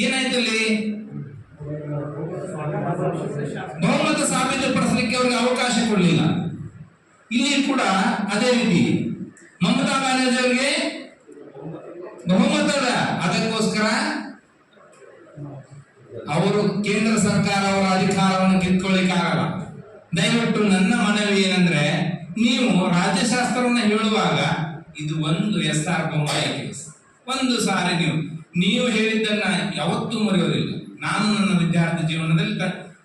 ಏನಾಯ್ತಲ್ಲಿ ಬಹುಮತ ಸಾಬೀತುಪಡಿಸಲಿಕ್ಕೆ ಅವರಿಗೆ ಅವಕಾಶ ಕೊಡಲಿಲ್ಲ. ಇಲ್ಲಿ ಕೂಡ ಅದೇ ರೀತಿ ಮಮತಾ ಬ್ಯಾನರ್ಜಿ ಅವರಿಗೆ ಬಹುಮತದ, ಅದಕ್ಕೋಸ್ಕರ ಅವರು ಕೇಂದ್ರ ಸರ್ಕಾರ ಅವರ ಅಧಿಕಾರವನ್ನು ಕಿತ್ಕೊಳ್ಳಿಕ್ಕೆ ಆಗಲ್ಲ. ದಯವಿಟ್ಟು ನನ್ನ ಮನವಿ ಏನಂದ್ರೆ, ನೀವು ರಾಜ್ಯಶಾಸ್ತ್ರವನ್ನು ಹೇಳುವಾಗ ಇದು ಒಂದು SR ಬೊಮ್ಮಾಯಿ ಕೇಸ್, ಒಂದು ಸಾರಿ ನೀವು ಹೇಳಿದ್ದನ್ನ ಯಾವತ್ತೂ ಮರೆಯೋದಿಲ್ಲ. ನಾನು ನನ್ನ ವಿದ್ಯಾರ್ಥಿ ಜೀವನದಲ್ಲಿ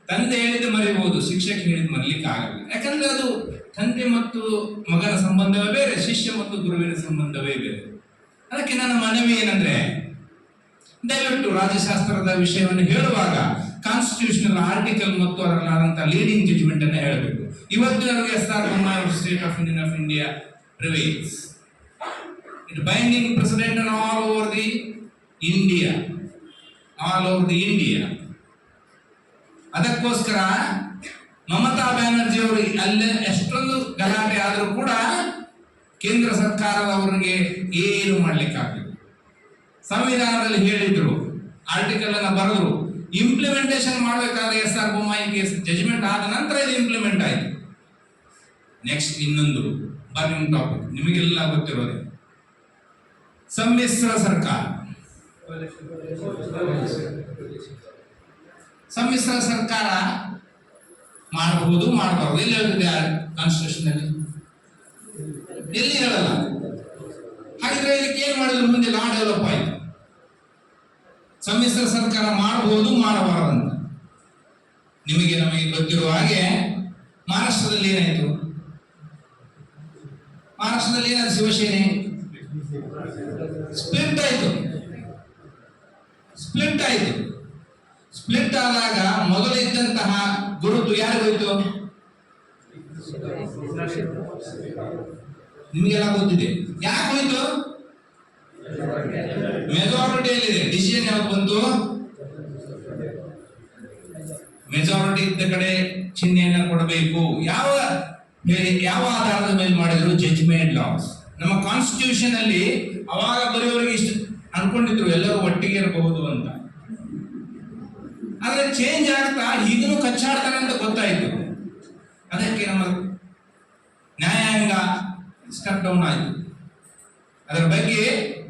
ತಂದೆ ಹೇಳಿದ್ದು ಮರೆಯಬಹುದು, ಶಿಕ್ಷಕ ಹೇಳಿದ್ದು ಮರೀಲಿಕ್ಕೆ ಆಗಲ್ಲ. ಯಾಕಂದ್ರೆ ಅದು ತಂದೆ ಮತ್ತು ಮಗನ ಸಂಬಂಧವೇ ಬೇರೆ, ಶಿಷ್ಯ ಮತ್ತು ಗುರುವಿನ ಸಂಬಂಧವೇ ಬೇರೆ. ಅದಕ್ಕೆ ನನ್ನ ಮನವಿ ಏನಂದ್ರೆ, ದಯವಿಟ್ಟು ರಾಜ್ಯಶಾಸ್ತ್ರದ ವಿಷಯವನ್ನು ಹೇಳುವಾಗ ಕಾನ್ಸ್ಟಿಟ್ಯೂಷನಲ್ ಆರ್ಟಿಕಲ್ ಮತ್ತು ಅದರಲ್ಲಾದಂತಹ ಲೀಡಿಂಗ್ ಜಡ್ಜ್ಮೆಂಟ್ ಅನ್ನು ಹೇಳಬೇಕು. ಇವತ್ತಿನವರೆಗೆ SR Bommai state of union of India prevails. It binding precedent on all over the India. ಅದಕ್ಕೋಸ್ಕರ ಮಮತಾ ಬ್ಯಾನರ್ಜಿ ಅವರು ಅಲ್ಲೇ ಎಷ್ಟೊಂದು ಗಲಾಟೆ ಆದರೂ ಕೂಡ ಕೇಂದ್ರ ಸರ್ಕಾರದವರಿಗೆ ಏನು ಮಾಡ್ಲಿಕ್ಕಾಗಲಿಲ್ಲ. ಸಂವಿಧಾನದಲ್ಲಿ ಹೇಳಿದ್ರು, ಆರ್ಟಿಕಲ್ ಅನ್ನ ಬರೆದ್ರು, ಇಂಪ್ಲಿಮೆಂಟೇಷನ್ ಮಾಡಬೇಕಾದ್ರೆ SR ಬೊಮ್ಮಾಯಿ ಕೇಸ್ ಜಜ್ಮೆಂಟ್ ಆದ ನಂತರ ಇದು ಇಂಪ್ಲಿಮೆಂಟ್ ಆಯಿತು. ನೆಕ್ಸ್ಟ್ ಇನ್ನೊಂದು ಬರ್ನಿಂಗ್ ಟಾಪಿಕ್ ನಿಮಗೆಲ್ಲ ಗೊತ್ತಿರೋದೆ, ಸಮ್ಮಿಶ್ರ ಸರ್ಕಾರ. ಸಮ್ಮಿಶ್ರ ಸರ್ಕಾರ ಮಾಡಬಹುದು, ಮಾಡಬಾರದು, ಎಲ್ಲಿ ಹೇಳ್ತಿದೆ ಕಾನ್ಸ್ಟಿಟ್ಯೂಷನ್ ಅಲ್ಲಿ? ಎಲ್ಲಿ ಹೇಳಲ್ಲ. ಹಾಗಿದ್ರೆ ಇದಕ್ಕೆ ಏನ್ ಮಾಡಿದ್ರು? ಮುಂದೆ ಲಾ ಡೆವಲಪ್ ಆಯ್ತು, ಸಮ್ಮಿಶ್ರ ಸರ್ಕಾರ ಮಾಡಬಹುದು ಮಾಡಬಾರದಂತ. ನಮಗೆ ಗೊತ್ತಿರುವ ಹಾಗೆ ಮಹಾರಾಷ್ಟ್ರದಲ್ಲಿ ಏನಾಯ್ತು? ಮಹಾರಾಷ್ಟ್ರದಲ್ಲಿ ಏನಾದ್ರು ಶಿವಸೇನೆ ಸ್ಪ್ಲಿಟ್ ಆಯ್ತು. ಸ್ಪ್ಲಿಟ್ ಆದಾಗ ಮೊದಲಿದ್ದಂತಹ ಗುರುತು ಯಾರಿಗೋಯ್ತು? ನಿಮಗೆಲ್ಲ ಗೊತ್ತಿದೆ ಯಾಕೆ ಹೋಯ್ತು? ಮೆಜಾರಿಟಿಯಲ್ಲಿದೆ. ಡಿಸಿಷನ್ ಯಾವ್ದು ಬಂತು? ಮೆಜಾರಿಟಿ ಇದ್ದ ಕಡೆ ಚಿಹ್ನೆಯನ್ನ ಕೊಡಬೇಕು. ಯಾವ ಆಧಾರದ ಮೇಲೆ ಮಾಡಿದ್ರು? Judgment loss. ನಮ್ಮ ಕಾನ್ಸ್ಟಿಟ್ಯೂಷನ್ ಅಲ್ಲಿ ಅವಾಗ ಬರೆಯೋರಿಗೆ ಇಷ್ಟು ಅನ್ಕೊಂಡಿದ್ರು, ಎಲ್ಲರೂ ಒಟ್ಟಿಗೆ ಇರಬಹುದು ಅಂತ. ಆದ್ರೆ ಚೇಂಜ್ ಆಗ್ತಾ ಈಗಲೂ ಕಚ್ಚಾಡ್ತಾರೆ ಅಂತ ಗೊತ್ತಾಯ್ತು. ಅದಕ್ಕೆ ನಮ್ಮ ನ್ಯಾಯಾಂಗ ಸ್ಟೆಪ್ ಡೌನ್ ಆಯ್ತು. ಅದರ ಬಗ್ಗೆ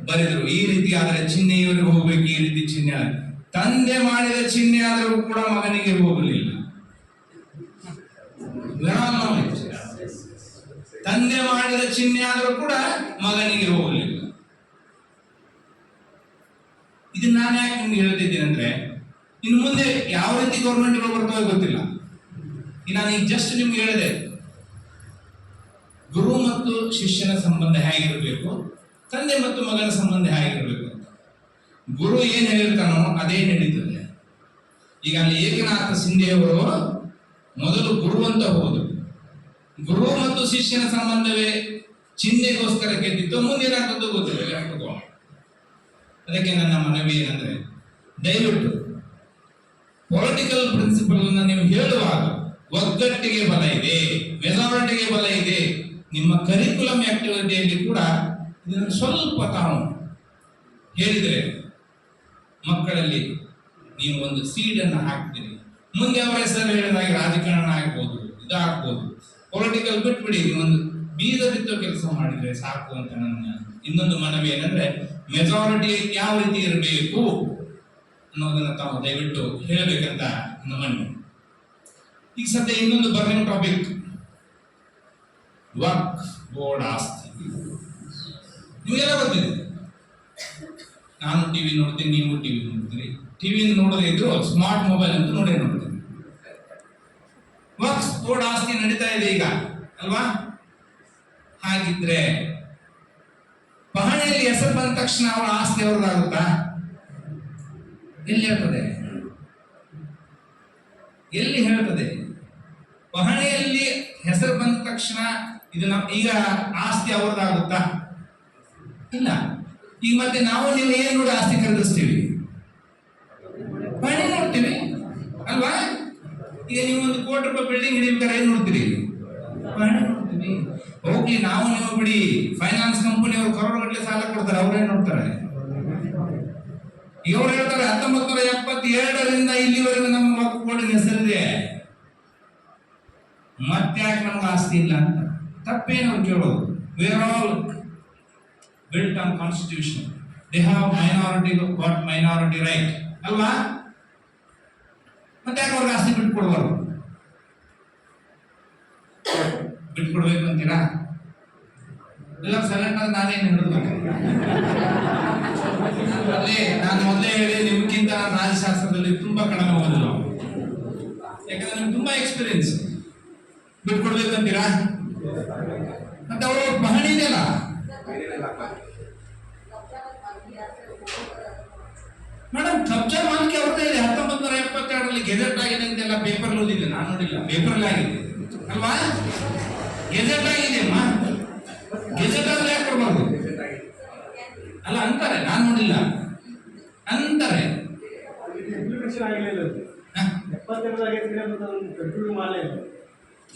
ಬರೆದ್ರು, ಈ ರೀತಿ ಆದರೆ ಚಿಹ್ನೆ ಇವರಿಗೆ ಹೋಗ್ಬೇಕು, ಈ ರೀತಿ ಚಿಹ್ನೆ. ತಂದೆ ಮಾಡಿದ ಚಿಹ್ನೆ ಆದರೂ ಕೂಡ ಮಗನಿಗೆ ಹೋಗಲಿಲ್ಲ. ತಂದೆ ಮಾಡಿದ ಚಿಹ್ನೆ ಆದರೂ ಕೂಡ ಮಗನಿಗೆ ಹೋಗಲಿಲ್ಲ. ಇದನ್ನ ನಾನು ಯಾಕೆ ನಿಮ್ಗೆ ಹೇಳ್ತಿದ್ದೀನಿ ಅಂದ್ರೆ, ಇನ್ನು ಮುಂದೆ ಯಾವ ರೀತಿ ಗೌರ್ಮೆಂಟ್ಗಳು ಬರ್ತವೆ ಗೊತ್ತಿಲ್ಲ. ನಾನು ಈಗ ಜಸ್ಟ್ ನಿಮ್ಗೆ ಹೇಳಿದೆ, ಗುರು ಮತ್ತು ಶಿಷ್ಯನ ಸಂಬಂಧ ಹೇಗಿರಬೇಕು, ತಂದೆ ಮತ್ತು ಮಗನ ಸಂಬಂಧ ಹೇಗಿರಬೇಕು ಅಂತ. ಗುರು ಏನ್ ಹೇಳಿರ್ತಾನೋ ಅದೇ ನಡೀತದೆ. ಈಗ ಅಲ್ಲಿ ಏಕನಾಥ ಸಿಂಧೆ ಅವರು ಮೊದಲು ಗುರು ಅಂತ ಹೋದರು. ಗುರು ಮತ್ತು ಶಿಷ್ಯನ ಸಂಬಂಧವೇ ಚಿಹ್ನೆಗೋಸ್ಕರ ಗೆದ್ದಿತ್ತು, ಮುಂದೇನಾಗ್ತದ್ದು ಗೊತ್ತಿಲ್ಲ. ಅದಕ್ಕೆ ನನ್ನ ಮನವಿ ಏನಂದ್ರೆ, ದಯವಿಟ್ಟು ಪೊಲಿಟಿಕಲ್ ಪ್ರಿನ್ಸಿಪಲ್ ಅನ್ನ ನೀವು ಹೇಳುವಾಗ ಒಗ್ಗಟ್ಟಿಗೆ ಬಲ ಇದೆ, ಮೆಜಾರಿಟಿಗೆ ಬಲ ಇದೆ. ನಿಮ್ಮ ಕರಿಕ್ಯುಲಮ್ ಆಕ್ಟಿವಿಟಿಯಲ್ಲಿ ಕೂಡ ಇದನ್ನು ಸ್ವಲ್ಪ ತಾವು ಹೇಳಿದರೆ ಮಕ್ಕಳಲ್ಲಿ ನೀವು ಒಂದು ಸೀಡ್ ಅನ್ನು ಹಾಕ್ತೀರಿ. ಮುಂದೆ ಅವರ ಹೆಸರು ಹೇಳಿದಾಗ ರಾಜಕಾರಣ ಆಗ್ಬೋದು, ಇದಾಗ್ಬೋದು. ಪೊಲಿಟಿಕಲ್ ಬಿಟ್ಬಿಡಿ, ಒಂದು ಬೀಜ ಬಿತ್ತೋ ಕೆಲಸ ಮಾಡಿದ್ರೆ ಸಾಕು ಅಂತ ನನ್ನ ಇನ್ನೊಂದು ಮನವಿ ಏನಂದ್ರೆ, ಮೆಜಾರಿಟಿ ಯಾವ ರೀತಿ ಇರಬೇಕು ಅನ್ನೋದನ್ನ ತಾವು ದಯವಿಟ್ಟು ಹೇಳಬೇಕಂತ ನನ್ನ ಮನವಿ. ಈಗ ಸದ್ಯ ಇನ್ನೊಂದು ಬರ್ನಿಂಗ್ ಟಾಪಿಕ್, ವಕ್ಫ್ ಬೋರ್ಡ್ ಆಸ್ತಿ. ನಿಮಗೆಲ್ಲ ಗೊತ್ತಿದೆ, ನಾನು ಟಿವಿ ನೋಡ್ತೀನಿ, ನೀವು ಟಿವಿ ನೋಡ್ತೀರಿ. ಟಿವಿ ನೋಡದೇ ಇದ್ರು ಸ್ಮಾರ್ಟ್ ಮೊಬೈಲ್ ಅಂತ ನೋಡ್ತೀನಿ. ವಕ್ಫ್ ಬೋರ್ಡ್ ಆಸ್ತಿ ನಡೀತಾ ಇದೆ ಈಗ ಅಲ್ವಾ? ಹಾಗಿದ್ರೆ ಪಹಣಿಯಲ್ಲಿ ಹೆಸರು ಬಂದ ತಕ್ಷಣ ಅವರ ಆಸ್ತಿ ಅವ್ರದ್ದಾಗುತ್ತಾ? ಎಲ್ಲಿ ಹೇಳ್ತದೆ? ಪಹಣಿಯಲ್ಲಿ ಹೆಸರು ಬಂದ ತಕ್ಷಣ ಇದು ಈಗ ಆಸ್ತಿ ಅವ್ರದ್ದಾಗುತ್ತಾ? ಇಲ್ಲ. ಈಗ ಮತ್ತೆ ನಾವು ನೀವು ಏನ್ ನೋಡಿ ಆಸ್ತಿ ಖರೀದಿಸ್ತೀವಿ? ಪಹಣಿ ನೋಡ್ತೀವಿ ಅಲ್ವಾ? ಈಗ ನೀವು ಒಂದು ₹1 ಕೋಟಿ ಬಿಲ್ಡಿಂಗ್ ಹಿಡಿಬೇಕಾದ್ರೆ ಏನ್ ನೋಡ್ತೀರಿ? ಪಹಣಿ ನೋಡ್ತೀವಿ. ಹೋಗ್ಲಿ, ನಾವು ನೀವು ಬಿಡಿ, ಫೈನಾನ್ಸ್ ಕಂಪನಿ ಅವರು ಕರೋಡ್ ಗಟ್ಟಲೆ ಸಾಲ ಕೊಡ್ತಾರೆ, ಅವ್ರೇನ್ ನೋಡ್ತಾರೆ? ಇವ್ರು ಹೇಳ್ತಾರೆ 1972ರಿಂದ ಇಲ್ಲಿವರೆಗೂ ನಮ್ಮ ವಕ್ಫ್ ಬೋರ್ಡಿನ ಹೆಸರಿದೆ, ಮತ್ತ್ಯಾಕೆ ನಮ್ಗೆ ಆಸ್ತಿ ಇಲ್ಲ ಅಂತ. ತಪ್ಪೇನು ಅವ್ರು ಕೇಳೋದು? We are all built on constitution, they have minority got minority right ಅಲ್ವಾ? ಮತ್ತೆ ಯಾಕೆ ಅವ್ರಿಗೆ ಆಸ್ತಿ ಬಿಟ್ಕೊಡ್ಬಾರ್ದು? ಬಿಟ್ಕೊಡ್ಬೇಕು ಅಂತೀರಾ? ಇಲ್ಲ ಸೈಲೆಂಟ್ ಆಗಿ ನಾನೇನು ಹಿಡಿದ್ಬೇಕು? ನಾನು ಮೊದಲೇ ಹೇಳಿ ನಿಮ್ಗಿಂತ ರಾಜಶಾಸ್ತ್ರದಲ್ಲಿ ತುಂಬಾ ಕಡಿಮೆ ಓದಿಲ್ಲ, ಯಾಕಂದ್ರೆ ನಿಮ್ಗೆ ತುಂಬಾ ಎಕ್ಸ್ಪೀರಿಯನ್ಸ್. ಬಿಟ್ಕೊಡ್ಬೇಕಂತೀರಾ? ಮತ್ತೆ ಅವರು ಪಹಣಿ ಇದೆಯಲ್ಲ, ಮೇಡಮ್ ಕಬ್ಜಾ ಮಾಲಿಕೆ ಅವ್ರದ್ದೇ ಇದೆ. 1972ರಲ್ಲಿ ಗೆಜೆಟ್ ಆಗಿದೆ ಅಂತೆಲ್ಲ ಪೇಪರ್ ಓದಿದೆ, ನಾನು ನೋಡಿಲ್ಲ, ಪೇಪರ್ ಆಗಿದೆ ಅಲ್ವಾ? ಗೆಜೆಟ್ ಆಗಿದೆ ಅಮ್ಮ, ಗೆಜೆಟ್ ಆದ್ರೆ ಯಾಕೆ ಕೊಡ್ಬಾರ್ದು ಅಲ್ಲ ಅಂತಾರೆ, ನಾನು ನೋಡಿಲ್ಲ ಅಂತಾರೆ.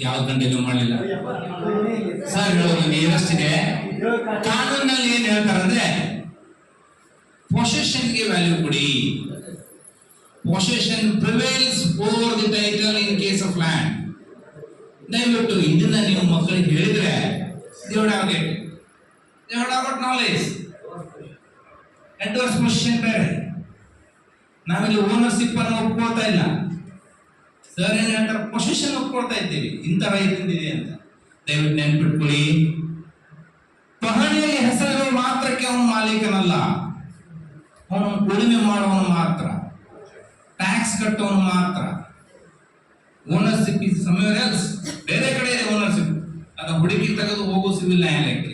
ಯಾವ ಗಂಟೆನೂ ಮಾಡಲಿಲ್ಲ ಸರ್. ಹೇಳೋದು ಏನಷ್ಟಿದೆ, ಕಾನೂನಲ್ಲಿ ಏನ್ ಹೇಳ್ತಾರೆ ಅಂದ್ರೆ ಪೊಸೆಷನ್ಗೆ ವ್ಯಾಲ್ಯೂ ಕೊಡಿ. Possession prevails over the title in case of land. ದಯವಿಟ್ಟು ಇದನ್ನ ನೀವು ಮಕ್ಕಳಿಗೆ ಹೇಳಿದ್ರೆ they would have got knowledge. Endorse position ಬೇರೆ, ನಾವಿಲ್ಲಿ ಓನರ್ಶಿಪ್ ಅನ್ನು ಒಪ್ಕೊಳ್ತಾ ಇಲ್ಲ. ಸರ್ ಏನ್ ಹೇಳ್ತಾರೆ, ಪೊಸಿಷನ್ ಒಪ್ಕೊಳ್ತಾ ಇದ್ದೀವಿ, ಇಂಥ ರೈತಂದಿದೆ ಅಂತ. ದಯವಿಟ್ಟು ನೆನ್ಪಿಟ್ಕೊಳ್ಳಿ, ಪಹಣಿಯಲ್ಲಿ ಹೆಸರು ಮಾತ್ರಕ್ಕೆ ಅವನು ಮಾಲೀಕನಲ್ಲ, ಅವನು ಉಳುಮೆ ಮಾಡುವವನು ಮಾತ್ರ, ಟ್ಯಾಕ್ಸ್ ಕಟ್ಟುವವನು ಮಾತ್ರ. ಓನರ್ಶಿಪ್ ಇಸ್ ಸಮವೇರ್ ಎಲ್ಸ್, ಬೇರೆ ಕಡೆ ಇದೆ ಓನರ್ಶಿಪ್. ಅದನ್ನ ಹುಡುಕಿ ತೆಗೆದು ಹೋಗೋ ಸಿವಿಲ್ ನ್ಯಾಯಾಲಯಕ್ಕೆ.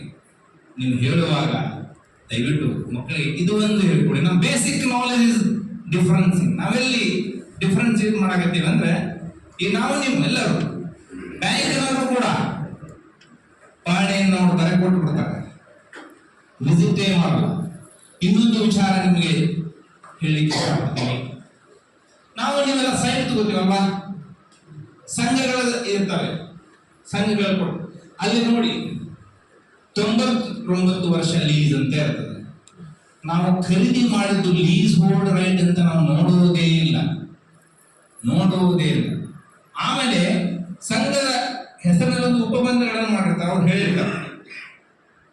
ನೀವು ಹೇಳುವಾಗ ದಯವಿಟ್ಟು ಮಕ್ಕಳಿಗೆ ಇದು ಒಂದು ಹೇಳ್ಕೊಡಿ. ನಮ್ಮ ಬೇಸಿಕ್ ನಾಲೆಜ್ ಇಸ್ ಡಿಫ್ರೆನ್ಸಿಂಗ್. ನಾವೆಲ್ಲಿ ಡಿಫ್ರೆನ್ಸಿಯೇಟ್ ಮಾಡಕತ್ತೀವಿ ಅಂದ್ರೆ, ಈಗ ನಾವು ನಿಮ್ಮೆಲ್ಲರೂ ಬ್ಯಾಂಕಿನವರು ಕೂಡ ಪಹಣಿಯನ್ನು ನೋಡ್ತಾರೆ, ಕೊಟ್ಟು ಬಿಡ್ತಾರೆ, ವಿಸಿಟೇ ಮಾಡಲ್ಲ. ಇನ್ನೊಂದು ವಿಚಾರ ನಿಮಗೆ ಹೇಳಲಿಕ್ಕೆ ಇಷ್ಟಪಡ್ತೀನಿ. ನಾವು ನೀವೆಲ್ಲ ಸೈಟ್ ತಗೋತೀವಲ್ವಾ, ಸಂಘಗಳು ಇರ್ತವೆ, ಸಂಘಗಳು ಕೊಟ್ಟು ಅಲ್ಲಿ ನೋಡಿ 99 ವರ್ಷ ಲೀಸ್ ಅಂತ ಇರ್ತದೆ. ನಾವು ಖರೀದಿ ಮಾಡಿದ್ದು ಲೀಸ್ ಹೋಲ್ಡ್ ರೈಟ್ ಅಂತ ನಾವು ನೋಡುವುದೇ ಇಲ್ಲ. ಆಮೇಲೆ ಸಂಘದ ಹೆಸರಿನಲ್ಲಿ ಒಂದು ಉಪಬಂಧಗಳನ್ನು ಮಾಡಿರ್ತಾರೆ. ಅವ್ರು ಹೇಳಿರ್ತಾರೆ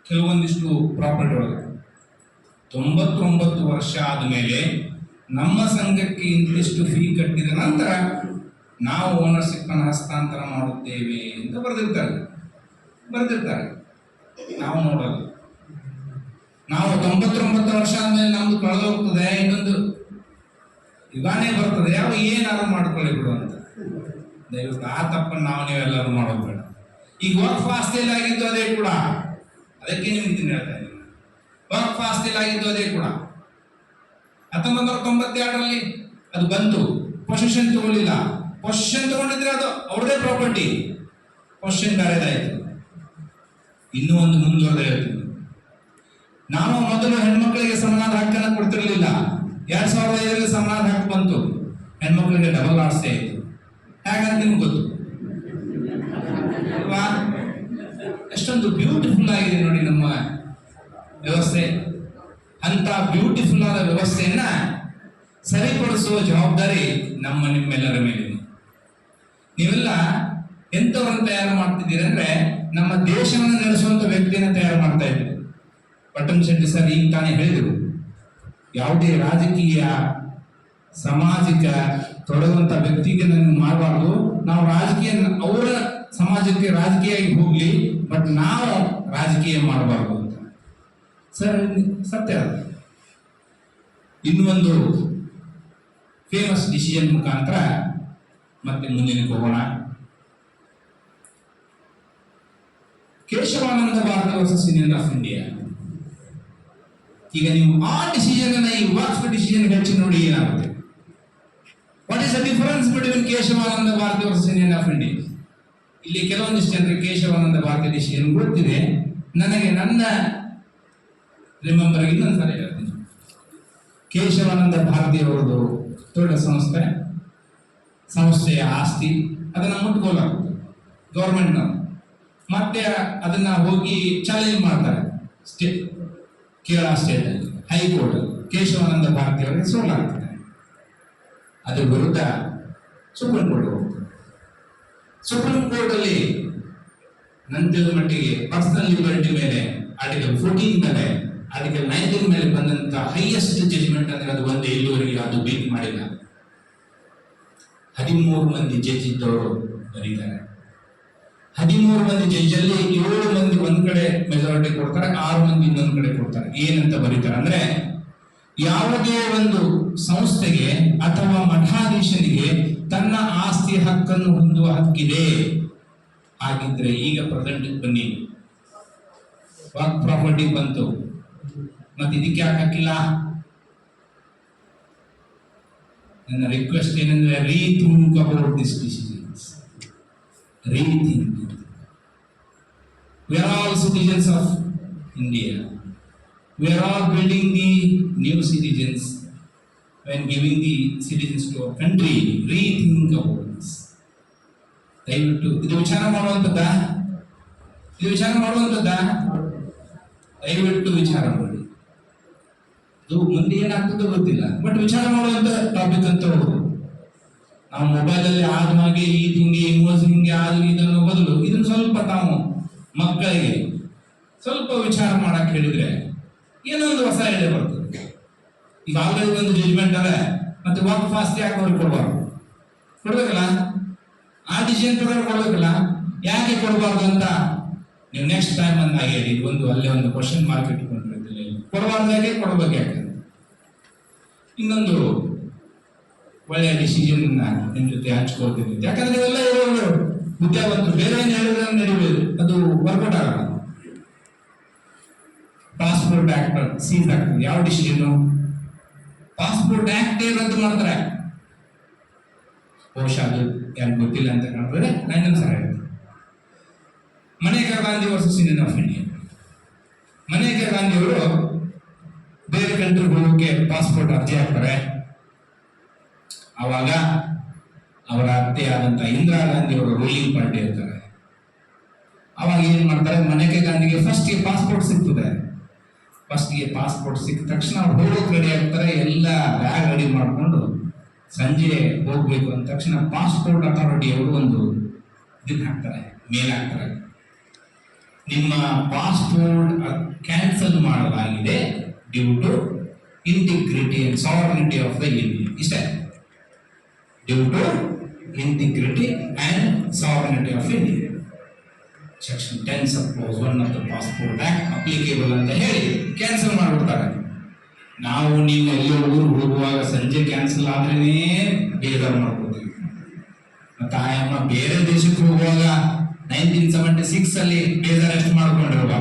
ಕೆಲವೊಂದಿಷ್ಟು ಪ್ರಾಪರ್ಟಿ ಒಳಗೆ 99 ವರ್ಷ ಆದಮೇಲೆ ನಮ್ಮ ಸಂಘಕ್ಕೆ ಇಂತಿಷ್ಟು ಫೀ ಕಟ್ಟಿದ ನಂತರ ನಾವು ಓನರ್ಶಿಪ್ ಅನ್ನು ಹಸ್ತಾಂತರ ಮಾಡುತ್ತೇವೆ ಅಂತ ಬರೆದಿರ್ತಾರೆ. ನಾವು ನೋಡಲ್ಲ. ನಾವು 99 ವರ್ಷ ಆದ್ಮೇಲೆ ನಮ್ದು ಕಳೆದು ಹೋಗ್ತದೆ, ಇನ್ನೊಂದು ಯುಗಾನೇ ಬರ್ತದೆ, ಯಾವ ಏನಾದ್ರು ಮಾಡ್ಕೊಳ್ಳಿ ಬಿಡು ಅಂತ. ದಯವಿಟ್ಟು ಆ ತಪ್ಪನ್ನು ನೀವೆಲ್ಲರೂ ಮಾಡೋದು ಬೇಡ. ಈಗ ವಕ್ಫ್ ಆಸ್ತಿಯಲ್ಲಿ ಆಗಿದ್ದು ಅದೇ ಕೂಡ, ಅದಕ್ಕೆ ನಿಮ್ಗೆ ಇದನ್ನ ಹೇಳ್ತಾ ಇದ್ದೀನಿ. ವಕ್ಫ್ ಆಸ್ತಿಯಲ್ಲಿ ಆಗಿದ್ದು ಅದೇ ಕೂಡ 1992ರಲ್ಲಿ ಅದು ಬಂತು. ಪೊಸಿಷನ್ ತಗೊಳ್ಳಿಲ್ಲ. ಪೊಸಿಷನ್ ತಗೊಂಡಿದ್ರೆ ಅದು ಅವ್ರದೇ ಪ್ರಾಪರ್ಟಿ, ಪೊಸಿಷನ್ ಬೇರೆದಾಯ್ತು. ಇನ್ನೂ ಒಂದು ಮುಂದುವರೆದ ಹೇಳ್ತೀನಿ, ನಾವು ಮೊದಲು ಹೆಣ್ಮಕ್ಳಿಗೆ ಸಮಾನದ ಹಕ್ಕನ್ನು ಕೊಡ್ತಿರ್ಲಿಲ್ಲ. 2005ರಲ್ಲಿ ಸಮಾನದ ಹಕ್ಕು ಬಂತು, ಹೆಣ್ಮಕ್ಳಿಗೆ ಡಬಲ್ ಆಸ್ತಿ ಆಯಿತು. ಹೇಗಂತ ನಿಮ್ಗೆ ಗೊತ್ತು ಅಲ್ವಾ? ಎಷ್ಟೊಂದು ಬ್ಯೂಟಿಫುಲ್ ಆಗಿದೆ ನೋಡಿ ನಮ್ಮ ವ್ಯವಸ್ಥೆ. ಅಂತ ಬ್ಯೂಟಿಫುಲ್ ಆದ ವ್ಯವಸ್ಥೆಯನ್ನ ಸರಿಪಡಿಸುವ ಜವಾಬ್ದಾರಿ ನಿಮ್ಮೆಲ್ಲರ ಮೇಲಿದೆ. ನೀವೆಲ್ಲ ಎಂಥವ್ರನ್ನ ತಯಾರು ಮಾಡ್ತಿದ್ದೀರಿ ಅಂದ್ರೆ, ನಮ್ಮ ದೇಶವನ್ನು ನಡೆಸುವಂತ ವ್ಯಕ್ತಿಯನ್ನು ತಯಾರು ಮಾಡ್ತಾ ಇದ್ದೀವಿ. ಪಟ್ಟಣಶೆಟ್ಟಿ ಸರ್ ಈಗ ತಾನೇ ಹೇಳಿದರು, ಯಾವುದೇ ರಾಜಕೀಯ ಸಾಮಾಜಿಕ ತೊಡಗುವಂತ ವ್ಯಕ್ತಿಗೆ ನೀವು ಮಾಡಬಾರ್ದು. ನಾವು ರಾಜಕೀಯ ಅವರ ಸಮಾಜಕ್ಕೆ ರಾಜಕೀಯವಾಗಿ ಹೋಗ್ಲಿ, ಬಟ್ ನಾವು ರಾಜಕೀಯ ಮಾಡಬಾರ್ದು ಅಂತ ಸರ್ ಸತ್ಯ. ಇನ್ನೊಂದು ಫೇಮಸ್ ಡಿಸಿಷನ್ ಮುಖಾಂತರ ಮತ್ತೆ ಮುಂದಿನ ಹೋಗೋಣ. Kesavananda Bharati versus Union of India. ಈಗ ನೀವು ಆ ಡಿಸಿಷನ್ ಅನ್ನ ಈ ವಕ್ಫ್ ಡಿಸಿಷನ್ ಹಚ್ಚಿ ನೋಡಿ ಏನಾಗುತ್ತೆ. What is the difference between Kesavananda Bharati versus Union of India? ಇಲ್ಲಿ ಕೆಲವೊಂದಿಷ್ಟು ಜನರಿಗೆ ಕೇಶವಾನಂದ ಭಾರತಿ ಡಿಸಿಷನ್ ಗೊತ್ತಿದೆ. ನನಗೆ ನನ್ನ ರಿಮೆಂಬರ್ ಇನ್ನೊಂದು ಸಾರಿ ಹೇಳ್ತೀನಿ. ಕೇಶವಾನಂದ ಭಾರತಿ ಅವರದು ದೊಡ್ಡ ಸಂಸ್ಥೆಯ ಆಸ್ತಿ ಅದನ್ನು ಮುಟ್ಕೊಳ್ಳಾಗುತ್ತೆ ಗೌರ್ಮೆಂಟ್ನವರು. ಮತ್ತೆ ಅದನ್ನ ಹೋಗಿ ಚಾಲೆಂಜ್ ಮಾಡ್ತಾರೆ ಕೇರಳ ಸ್ಟೇಟ್ ಅಲ್ಲಿ, ಹೈಕೋರ್ಟ್ ಅಲ್ಲಿ. ಕೇಶವಾನಂದ ಭಾರತಿ ಅವರಿಗೆ ಸೋಲಾಗ್ತದೆ. ಅದ್ರ ವಿರುದ್ಧ ಸುಪ್ರೀಂ ಕೋರ್ಟ್ ಹೋಗ್ತದೆ. ಸುಪ್ರೀಂ ಕೋರ್ಟ್ ಅಲ್ಲಿ ನನ್ನ ತಿಳಿದ ಮಟ್ಟಿಗೆ ಪರ್ಸನಲ್ ಲಿಬರ್ಟಿ ಮೇಲೆ ಆರ್ಟಿಕಲ್ 14 ಮೇಲೆ ಆರ್ಟಿಕಲ್ 19 ಮೇಲೆ ಬಂದಂತ ಹೈಯೆಸ್ಟ್ ಜಜ್ಮೆಂಟ್ ಅಂದ್ರೆ ಅದು ಒಂದೇ, ಇಲ್ಲಿವರೆಗೆ ಅದು ಬೀಟ್ ಮಾಡಿಲ್ಲ. 13 ಮಂದಿ ಜಡ್ಜ್ ಇದ್ದವರು ಬರೀತಾರೆ. 13 ಮಂದಿ ಜಡ್ಜ್ ಅಲ್ಲಿ 7 ಮಂದಿ ಒಂದ್ ಕಡೆ ಮೆಜಾರಿಟಿ ಕೊಡ್ತಾರೆ, 6 ಮಂದಿ ಇನ್ನೊಂದ್ ಕಡೆ ಕೊಡ್ತಾರೆ. ಏನಂತ ಬರೀತಾರೆ ಅಂದ್ರೆ, ಯಾವುದೇ ಒಂದು ಸಂಸ್ಥೆಗೆ ಅಥವಾ ಮಠಾಧೀಶನಿಗೆ ತನ್ನ ಆಸ್ತಿ ಹಕ್ಕನ್ನು ಹೊಂದುವ ಹಕ್ಕಿದೆ. ಹಾಗಿದ್ರೆ ಈಗ ಪ್ರೆಸೆಂಟ್ ಬನ್ನಿ, ವರ್ಕ್ ಪ್ರಾಪರ್ಟಿ ಬಂತು, ಮತ್ತೆ ಇದಕ್ಕೆ ಯಾಕೆ ಹಾಕಿಲ್ಲ? ನನ್ನ ರಿಕ್ವೆಸ್ಟ್ ಏನಂದ್ರೆ, rethink about this decisions. Rethink. We are all citizens of India. We are all building the new citizens. When giving the citizens to our country, rethink about this. ದಯವಿಟ್ಟು ಇದು ವಿಚಾರ ಮಾಡುವಂಥದ್ದಾ? ದಯವಿಟ್ಟು ವಿಚಾರ ಮಾಡಿ. ಇದು ಮುಂದೆ ಏನಾಗ್ತದೋ ಗೊತ್ತಿಲ್ಲ, ಬಟ್ ವಿಚಾರ ಮಾಡುವಂತ ಟಾಪಿಕ್ ಅಂತ ಹೋಗುದು. ನಾವು ಮೊಬೈಲಲ್ಲಿ ಆದ ಹಾಗೆ ಈ ಹಿಂಗೆ ಇಮೋಜ್ ಹಿಂಗೆ ಅದು ಇದನ್ನು ಬದಲು ಇದನ್ನು ಸ್ವಲ್ಪ ತಾವು ಮಕ್ಕಳಿಗೆ ಸ್ವಲ್ಪ ವಿಚಾರ ಮಾಡಕ್ ಹೇಳಿದ್ರೆ ಏನೋ ಒಂದು ಹೊಸ ಐಡಿಯಾ ಬರ್ತದೆ. ಈಗ ಆಲ್ರೆಡಿ ಒಂದು ಜಜ್ಮೆಂಟ್ ಅದ, ಮತ್ತೆ ವಾಕ್ ಆಸ್ತಿ ಯಾಕೆ ಅವ್ರಿಗೆ ಕೊಡಬಾರ್ದು? ಕೊಡ್ಬೇಕಲ್ಲ, ಆ ಡಿಸಿಷನ್ ಪ್ರಕಾರ ಕೊಡ್ಬೇಕಲ್ಲ, ಯಾಕೆ ಕೊಡಬಾರ್ದು ಅಂತ ನೀವು ನೆಕ್ಸ್ಟ್ ಟೈಮ್ ಅಂತ ಹೇಳಿ ಒಂದು ಅಲ್ಲೇ ಒಂದು ಕ್ವಶನ್ ಮಾರ್ಕ್ ಇಟ್ಕೊಂಡಿರ್ತೀವಿ. ಕೊಡಬಾರ್ದು ಯಾಕೆ, ಕೊಡ್ಬೇಕು ಯಾಕೆ? ಇನ್ನೊಂದು ಒಳ್ಳೆಯ ಡಿಸಿಷನ್ ನಿಮ್ ಜೊತೆ ಹಂಚ್ಕೊಳ್ತೀನಿ. ಯಾಕಂದ್ರೆ ಇವೆಲ್ಲ ಇರೋರು ವಿದ್ಯಾವಂತರು, ಬೇರೆ ಏನು ಹೇಳಿದ್ರೆ ನಡಿಬೋದು, ಅದು ವರ್ಕೌಟ್ ಆಗಲ್ಲ. ಪಾಸ್ಪೋರ್ಟ್ ಆಕ್ಟ್ ಸೀಸ್ ಆಗ್ತದೆ. ಯಾವ ಡಿಸಿಷನ್? ಪಾಸ್ಪೋರ್ಟ್ ಆಕ್ಟ್ ರದ್ದು ಮಾಡ್ತಾರೆ. ಬಹುಶಃ ಅದು ಯಾರು ಗೊತ್ತಿಲ್ಲ ಅಂತ ಕಾಣ್ತದೆ. ನನ್ನ ಸಹ Maneka Gandhi versus Indian of India. Maneka Gandhi ಅವರು ಬೇರೆ ಕಂಟ್ರಿಗೆ ಹೋಗೋಕೆ ಪಾಸ್ಪೋರ್ಟ್ ಅರ್ಜಿ ಹಾಕ್ತಾರೆ. ಆವಾಗ ಅವರ ಅತ್ತೆ ಆದಂತ ಇಂದಿರಾ ಗಾಂಧಿ ಅವರು ರೂಲಿಂಗ್ ಪಾರ್ಟಿ ಇರ್ತಾರೆ. ಅವಾಗ ಏನ್ ಮಾಡ್ತಾರೆ, ಮನೇಕಾ ಗಾಂಧಿಗೆ ಫಸ್ಟ್ ಗೆ ಪಾಸ್ಪೋರ್ಟ್ ಸಿಗ್ತದೆ. ಫಸ್ಟ್ಗೆ ಪಾಸ್ಪೋರ್ಟ್ ಸಿಕ್ಕ ತಕ್ಷಣ ಅವ್ರು ಹೋಗೋಕೆ ರೆಡಿ ಆಗ್ತಾರೆ. ಎಲ್ಲ ಬ್ಯಾಗ್ ರೆಡಿ ಮಾಡಿಕೊಂಡು ಸಂಜೆ ಹೋಗ್ಬೇಕು ಅಂದ ತಕ್ಷಣ ಪಾಸ್ಪೋರ್ಟ್ ಅಥಾರಿಟಿ ಅವರು ಒಂದು ಇದನ್ನ ಹಾಕ್ತಾರೆ, ಮೇಲ್ ಹಾಕ್ತಾರೆ, ನಿಮ್ಮ ಪಾಸ್ಪೋರ್ಟ್ ಕ್ಯಾನ್ಸಲ್ ಮಾಡಲಾಗಿದೆ due to integrity and sovereignty of the India. ಇಷ್ಟೇ, due to integrity and sovereignty of India. Section 10 sub clause 1 of the Passport Act applicable ಅಂತ ಹೇಳಿ ಕ್ಯಾನ್ಸಲ್ ಮಾಡಿಬಿಡ್ತಾರೆ. ನಾವು ನೀವು ಎಲ್ಲೋ ಊರು ಹೋಗುವಾಗ ಸಂಜೆ ಕ್ಯಾನ್ಸಲ್ ಆದ್ರೇನೆ ಬೇಜಾರು ಮಾಡ್ಕೊತೀವಿ. ಮತ್ತೆ ಆಯಮ್ಮ ಬೇರೆ ದೇಶಕ್ಕೆ ಹೋಗುವಾಗ 1976 ಅಲ್ಲಿ ಬೇಜಾರು ಎಷ್ಟು ಮಾಡ್ಕೊಂಡಿರುವ,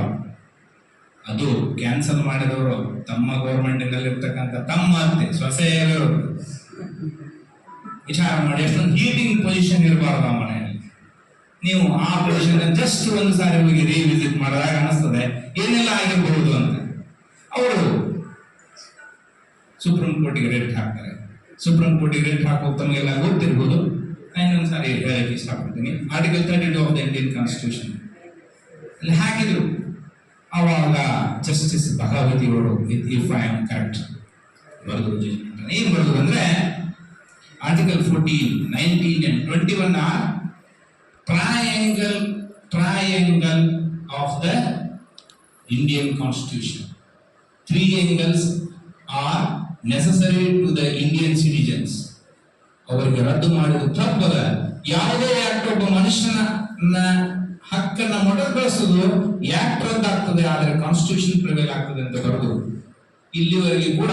ಅದು ಕ್ಯಾನ್ಸಲ್ ಮಾಡಿದವರು ತಮ್ಮ ಗೌರ್ಮೆಂಟಿನಲ್ಲಿ ಇರ್ತಕ್ಕಂಥ ತಮ್ಮ ಅತ್ತೆ ಸೊಸೆಯವರು ವಿಚಾರ ಮಾಡಿ ಎಷ್ಟೊಂದು ಹೀಟಿಂಗ್ ಪೊಸಿಷನ್ ಇರಬಾರ್ದು ಆ ಮನೆಯಲ್ಲಿ. ನೀವು ಆ ಪೊಸಿಷನ್ ಜಸ್ಟ್ ಒಂದು ಸಾರಿ ಹೋಗಿ ರಿವಿಸಿಟ್ ಮಾಡಿದಾಗ ಅನಿಸ್ತದೆ ಏನೆಲ್ಲ ಆಗಿರಬಹುದು ಅಂತ. ಅವರು ಸುಪ್ರೀಂ ಕೋರ್ಟಿಗೆ ರೇಟ್ ಹಾಕ್ತಾರೆ. ಸುಪ್ರೀಂ ಕೋರ್ಟಿಗೆ ರೇಟ್ ಹಾಕೋದು ತಮಗೆಲ್ಲ ಗೊತ್ತಿರ್ಬೋದು. ಇನ್ನೊಂದು ಸಾರಿ ಹೇಳಕ್ಕೆ ಇಷ್ಟಪಡ್ತೀನಿ. Article 32 of the Indian constitution ಅಲ್ಲಿ ಹಾಕಿದ್ರು. ಆವಾಗ ಜಸ್ಟಿಸ್ ಭಗಾವತಿ ಅವರು ಇಫ್ ಐ ಆಮ್ ಕರೆಕ್ಟ್ ಬರೆದು ಏನ್ ಬರೆದ್ರು ಅಂದ್ರೆ, article 14, 19 and 21 are triangle of the Indian Constitution. 3 angles are necessary to the Indian citizens. ಅವರಿಗೆ ರದ್ದು ಮಾಡಿದ ತಪ್ಪದ. ಯಾವುದೇ ಆಕ್ಟ್ ಒಬ್ಬ ಮನುಷ್ಯನ ಹಕ್ಕನ್ನ ಮೊಟಕುಗೊಳಿಸುವುದು ಆಕ್ಟ್ ರದ್ದಾಗ್ತದೆ, ಆದರೆ ಕಾನ್ಸ್ಟಿಟ್ಯೂಷನ್ ಪ್ರಿವೇಲ್ ಆಗ್ತದೆ ಅಂತ ಬರೆದು ಇಲ್ಲಿವರೆಗೆ ಕೂಡ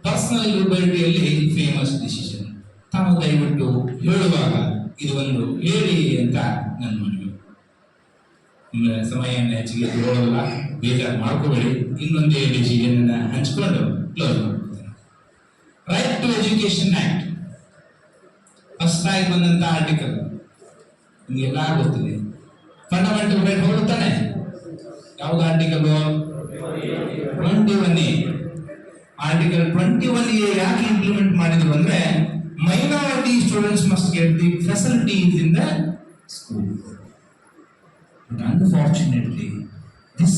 ಪರ್ಸನಲ್ ಲಿಬರ್ಟಿಯಲ್ಲಿ ಫೇಮಸ್ ಡಿಸಿಷನ್. ತಾವು ದಯವಿಟ್ಟು ಹೇಳುವಾಗ ಇದು ಒಂದು ಹೇಳಿ ಅಂತ ನನ್ನ ಮನವಿ. ನಿಮ್ಮ ಸಮಯವನ್ನು ಹೆಚ್ಚಿಗೆ ತಗೊಳ್ಳಲ್ಲ, ಬೇಜಾರು ಮಾಡ್ಕೋಬೇಡಿ. ಇನ್ನೊಂದೇ ಡಿಸಿಷನ್ ಹಂಚ್ಕೊಂಡು ಕ್ಲೋಸ್ ಮಾಡ್ಕೊಳ್ತೇನೆ. Right to education act first ಆಗಿ ಬಂದಂತ ಆರ್ಟಿಕಲ್ ನಿಮಗೆಲ್ಲ ಗೊತ್ತಿದೆ. ಫಂಡಮೆಂಟಲ್ ರೈಟ್ ಹೋಗುತ್ತಾನೆ. ಯಾವ್ದು ಆರ್ಟಿಕಲ್? 21A. ಆರ್ಟಿಕಲ್ 21A ಯಾಕೆ ಇಂಪ್ಲಿಮೆಂಟ್ ಮಾಡಿದ್ರು ಅಂದ್ರೆ, minority students must get the facilities in the school. But unfortunately, this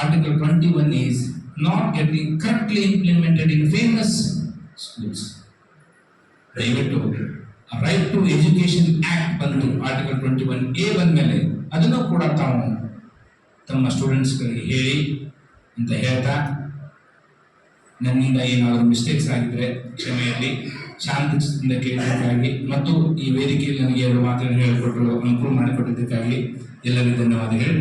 Article 21 is not getting correctly implemented in famous schools. ದಯವಿಟ್ಟು ರೈಟ್ ಟು ಎಜುಕೇಶನ್ ಆಕ್ಟ್ ಬಂದು article 21A ಬಂದ್ಮೇಲೆ ಅದನ್ನು ಕೂಡ ತಾವು ತಮ್ಮ ಸ್ಟೂಡೆಂಟ್ಸ್ಗಳಿಗೆ ಹೇಳಿ ಅಂತ ಹೇಳ್ತಾ, ನನ್ನಿಂದ ಏನಾದರೂ ಮಿಸ್ಟೇಕ್ಸ್ ಆಗಿದ್ರೆ ಕ್ಷಮೆಯಲ್ಲಿ ಶಾಂತಿಯಿಂದ ಕೇಳಿದ್ದಕ್ಕಾಗಿ ಮತ್ತು ಈ ವೇದಿಕೆಯಲ್ಲಿ ನನಗೆ 2 ಮಾತುಗಳನ್ನು ಹೇಳಿಕೊಟ್ಟು ಅನುಕೂಲ ಮಾಡಿಕೊಟ್ಟಿದ್ದಕ್ಕಾಗಿ ಎಲ್ಲರಿಗೂ ಧನ್ಯವಾದ ಹೇಳಿ